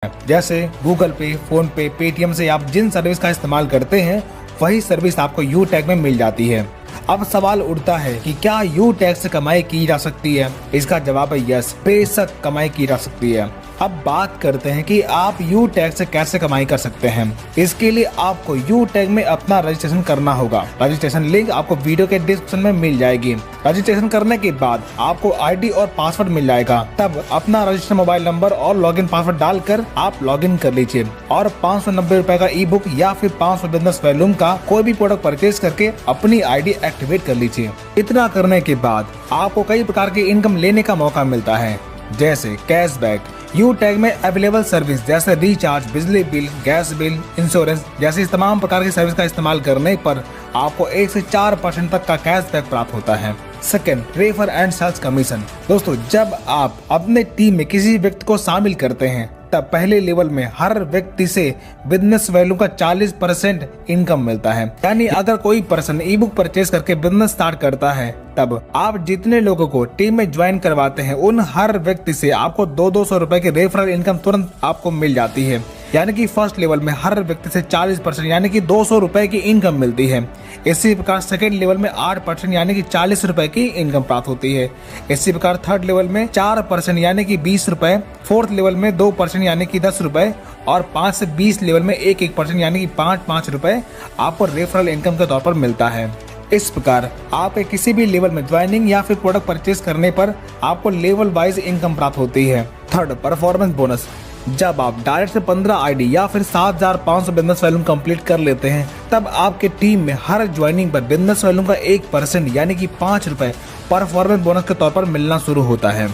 जैसे गूगल पे, फोन पे, पेटीएम से आप जिन सर्विस का इस्तेमाल करते हैं वही सर्विस आपको यू टैग में मिल जाती है। अब सवाल उठता है कि क्या यू टैग से कमाई की जा सकती है? इसका जवाब है यस, बेशक कमाई की जा सकती है। अब बात करते हैं कि आप यू टैग से कैसे कमाई कर सकते हैं। इसके लिए आपको यू टैग में अपना रजिस्ट्रेशन करना होगा। रजिस्ट्रेशन लिंक आपको वीडियो के डिस्क्रिप्शन में मिल जाएगी। रजिस्ट्रेशन करने के बाद आपको आईडी और पासवर्ड मिल जाएगा। तब अपना रजिस्टर्ड मोबाइल नंबर और लॉगिन पासवर्ड डालकर आप लॉगिन कर लीजिए और 590 रुपए का ई बुक या फिर 500 बिजनेस वॉल्यूम का कोई भी प्रोडक्ट परचेज करके अपनी आईडी एक्टिवेट कर लीजिए। इतना करने के बाद आपको कई प्रकार की इनकम लेने का मौका मिलता है, जैसे कैशबैक। यू टैग में अवेलेबल सर्विस जैसे रिचार्ज, बिजली बिल, गैस बिल, इंश्योरेंस जैसी तमाम प्रकार की सर्विस का इस्तेमाल करने पर आपको 1 से 4% तक का कैशबैक प्राप्त होता है। Second, refer and sales commission. दोस्तों, जब आप अपने टीम में किसी व्यक्ति को शामिल करते हैं तब पहले लेवल में हर व्यक्ति से बिजनेस वैल्यू का 40% इनकम मिलता है। यानी अगर कोई पर्सन ई बुक परचेज करके बिजनेस स्टार्ट करता है तब आप जितने लोगों को टीम में ज्वाइन करवाते हैं उन हर व्यक्ति से आपको 200 रुपए की रेफरल इनकम तुरंत आपको मिल जाती है। यानी कि फर्स्ट लेवल में हर व्यक्ति से 40% यानी कि 200 रुपए की इनकम मिलती है। इसी प्रकार सेकेंड लेवल में 8% यानी कि 40 रुपए की इनकम प्राप्त होती है। इसी प्रकार थर्ड लेवल में 4% यानी कि 20 रुपए, फोर्थ लेवल में 2% यानी कि 10 रुपए और 5 से 20 लेवल में 1% यानी कि 5 रुपए आपको रेफरल इनकम के तौर पर मिलता है। इस प्रकार आप किसी भी लेवल में ज्वाइनिंग या फिर प्रोडक्ट परचेज करने पर आपको लेवल वाइज इनकम प्राप्त होती है। Third, performance bonus. जब आप डायरेक्ट से 15 आईडी या फिर 7500 बिजनेस वॉल्यूम कंप्लीट कर लेते हैं तब आपके टीम में हर ज्वाइनिंग पर बिजनेस वॉल्यूम का 1% यानी कि 5 रुपए परफॉर्मेंस बोनस के तौर पर मिलना शुरू होता है।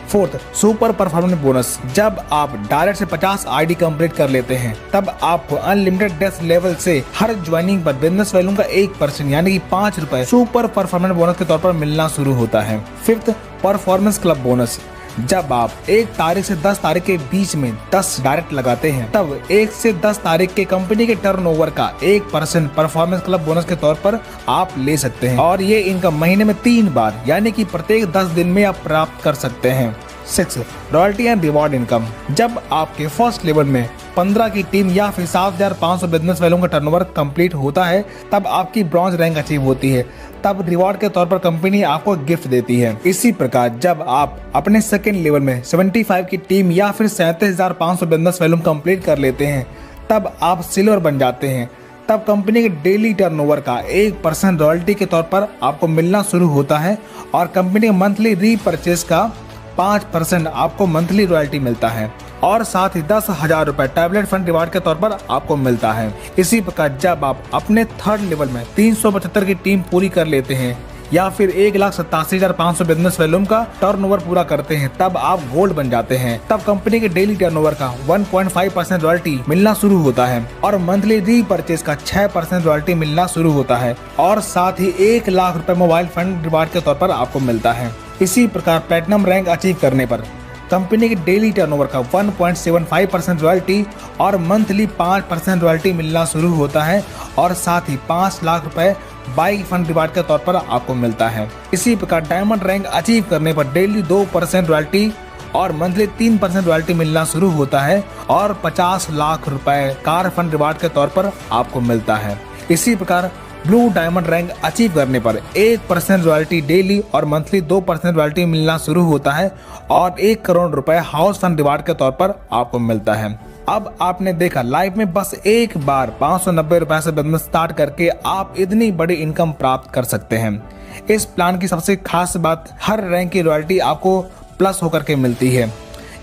Fourth, super performance bonus. जब आप डायरेक्ट से 50 आईडी कंप्लीट कर लेते हैं तब आपको अनलिमिटेड डेस्क लेवल से हर ज्वाइनिंग पर बिजनेस वॉल्यूम का 1% यानी कि 5 रुपए सुपर परफॉर्मेंस बोनस के तौर पर मिलना शुरू होता है। Fifth, performance club bonus. जब आप 1 तारीख से 10 तारीख के बीच में 10 डायरेक्ट लगाते हैं तब 1 से 10 तारीख के कंपनी के टर्नओवर का 1% परफॉर्मेंस क्लब बोनस के तौर पर आप ले सकते हैं और ये इनकम महीने में 3 बार यानी कि प्रत्येक 10 दिन में आप प्राप्त कर सकते हैं। 6, रॉयल्टी एंड रिवॉर्ड इनकम। जब आपके फर्स्ट लेवल में 15 की टीम या फिर 7500 बिजनेस वैल्यू का टर्नओवर कंप्लीट होता है तब आपकी ब्रॉन्ज रैंक अचीव होती है। तब रिवॉर्ड के तौर पर कंपनी आपको गिफ्ट देती है। इसी प्रकार जब आप अपने सेकेंड लेवल में 75 की टीम या फिर 37,500 बिजनेस वैल्यू कंप्लीट कर लेते हैं तब आप सिल्वर बन जाते हैं। तब कंपनी के डेली टर्नओवर का 1% रॉयल्टी के तौर पर आपको मिलना शुरू होता है और कंपनी के मंथली रीपरचेज का 5% आपको मंथली रॉयल्टी मिलता है और साथ ही 10,000 रुपए टैबलेट फंड रिवार्ड के तौर पर आपको मिलता है। इसी प्रकार जब आप अपने थर्ड लेवल में 375 की टीम पूरी कर लेते हैं या फिर 1,87,500 बिजनेस वॉल्यूम का टर्नओवर पूरा करते हैं तब आप गोल्ड बन जाते हैं। तब कंपनी के डेली टर्नओवर का 1.5% रॉयल्टी मिलना शुरू होता है और मंथली रीपरचेज का 6% रॉयल्टी मिलना शुरू होता है और साथ ही 1 लाख रुपए मोबाइल फंड रिवार्ड के तौर पर आपको मिलता है। इसी प्रकार प्लेटिनम रैंक अचीव करने पर कंपनी के डेली टर्नओवर का 1.75% रॉयल्टी और मंथली 5% रॉयल्टी मिलना शुरू होता है और साथ ही 5 लाख रुपए बाइक फंड रिवार्ड के तौर पर आपको मिलता है। इसी प्रकार डायमंड रैंक अचीव करने पर डेली 2% रॉयल्टी और मंथली 3% रॉयल्टी मिलना शुरू होता है और 50 लाख रुपए कार फंड रिवार्ड के तौर पर आपको मिलता है। इसी प्रकार ब्लू डायमंड रैंक अचीव करने पर 1% रॉयल्टी डेली और मंथली 2% रॉयल्टी मिलना शुरू होता है और 1 करोड़ रुपए हाउस फंड रिवार्ड के तौर पर आपको मिलता है। अब आपने देखा लाइफ में बस एक बार 590 रुपए से बिजनेस स्टार्ट करके आप इतनी बड़ी इनकम प्राप्त कर सकते हैं। इस प्लान की सबसे खास बात, हर रैंक की रॉयल्टी आपको प्लस होकर के मिलती है।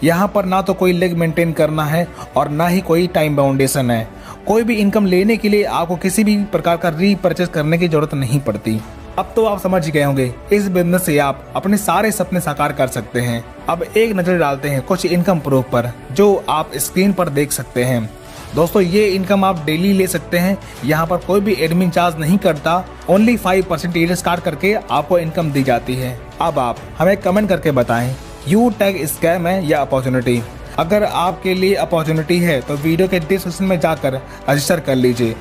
यहाँ पर ना तो कोई लेग मेंटेन करना है और ना ही कोई टाइम बाउंडेशन है। कोई भी इनकम लेने के लिए आपको किसी भी प्रकार का रीपरचेज करने की जरूरत नहीं पड़ती। अब तो आप समझ गए होंगे, इस बिजनेस से आप अपने सारे सपने साकार कर सकते हैं। अब एक नजर डालते हैं कुछ इनकम प्रूफ पर जो आप स्क्रीन पर देख सकते हैं। दोस्तों, ये इनकम आप डेली ले सकते हैं। यहाँ पर कोई भी एडमिन चार्ज नहीं करता। ओनली 5% ईयर स्टार्ट करके आपको इनकम दी जाती है। अब आप हमें कमेंट करके बताएं, यू टैग स्कैम है या अपॉर्चुनिटी? अगर आपके लिए अपॉर्चुनिटी है तो वीडियो के डिस्क्रिप्शन में जाकर रजिस्टर कर लीजिए